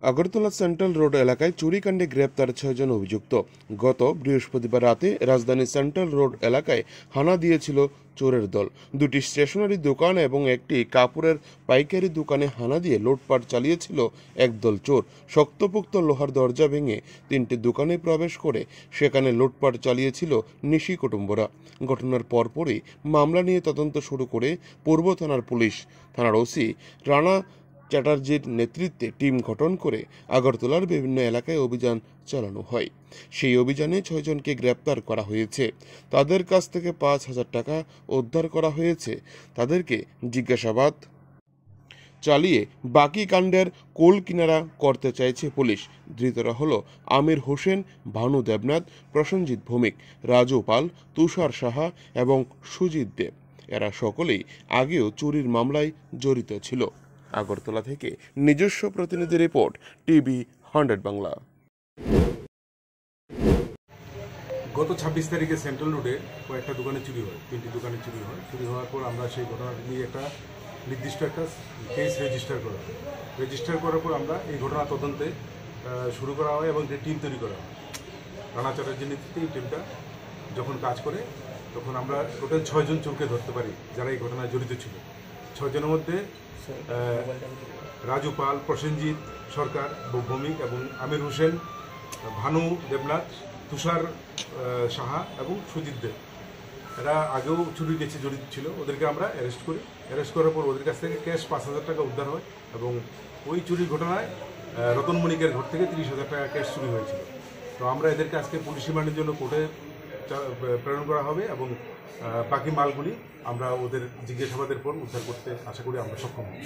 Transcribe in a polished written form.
Agartala central road এলাকায় চুরিকাণ্ডে গ্রেপ্তার 6 জন অভিযুক্ত। গত বৃহস্পতিবার রাতে রাজধানীর সেন্ট্রাল রোড এলাকায় হানা দিয়েছিল চোরের দল। দুটি স্টেশনারি দোকান এবং একটি কাপড়ের পাইকারি দোকানে হানা দিয়ে লুটপাট চালিয়েছিল একদল চোর। শক্তপোক্ত লোহার দরজা ভেঙে 3টি দোকানে প্রবেশ করে সেখানে লুটপাট চালিয়েছিল নিশি কুটুম্বরা। ঘটনার পরপরই মামলা নিয়ে তদন্ত শুরু করে পূর্ব থানার পুলিশ। থানার ওসি রানা চ্যাটার্জির নেতৃত্বে টিম গঠন করে আগরতলার বিভিন্ন এলাকায় অভিযান চালানো হয়। সেই অভিযানে 6 জনকে গ্রেপ্তার করা হয়েছে। তাদের কাছ থেকে 5,000 টাকা উদ্ধার করা হয়েছে। তাদেরকে জিজ্ঞাসাবাদ চালিয়ে বাকি কাণ্ডের কুল কিনারা করতে চাইছে পুলিশ। ধৃতরা হল আমির হোসেন, ভানু দেবনাথ, প্রসেনজিৎ ভৌমিক, রাজু পাল, তুষার সাহা এবং সুজিত দেব। এরা সকলেই আগেও চুরির মামলায় জড়িত ছিল। আগরতলা থেকে নিজস্ব প্রতিনিধি রিপোর্ট, টিভি 100 বাংলা। গত 26 তারিখে সেন্ট্রাল রোডে কয়েকটা দোকানে চুরি হয়, 3টি দোকানে চুরি হয়। চুরি হওয়ার পর আমরা সেই ঘটনা নিয়ে একটা নির্দিষ্ট একটা কেস রেজিস্টার করার পর আমরা এই ঘটনা তদন্তে শুরু করা হয় এবং একটি টিম তৈরি করা হয়। রানা চ্যাটার্জির নেতৃত্বে এই টিমটা যখন কাজ করে তখন আমরা টোটাল 6 জন চোরকে ধরতে পারি যারা এই ঘটনায় জড়িত ছিল। 6 জনের মধ্যে রাজু পাল, প্রসেনজিৎ সরকার, ভৌমিক এবং আমির হোসেন, ভানু দেবনাথ, তুষার সাহা এবং সুজিত দেব। এরা আগেও চুরির কেসে জড়িত ছিল। ওদেরকে আমরা অ্যারেস্ট করি। অ্যারেস্ট করার পর ওদের কাছ থেকে ক্যাশ 5,000 টাকা উদ্ধার হয় এবং ওই চুরির ঘটনায় রতন মণিকের ঘর থেকে 30,000 টাকা ক্যাশ চুরি হয়েছিল। তো আমরা এদেরকে আজকে পুলিশ রিমান্ডের জন্য কোর্টে প্রেরণ করা হবে এবং বাকি মালগুলি আমরা ওদের জিজ্ঞাসাবাদের পর উদ্ধার করতে আশা করি আমরা সক্ষম হব।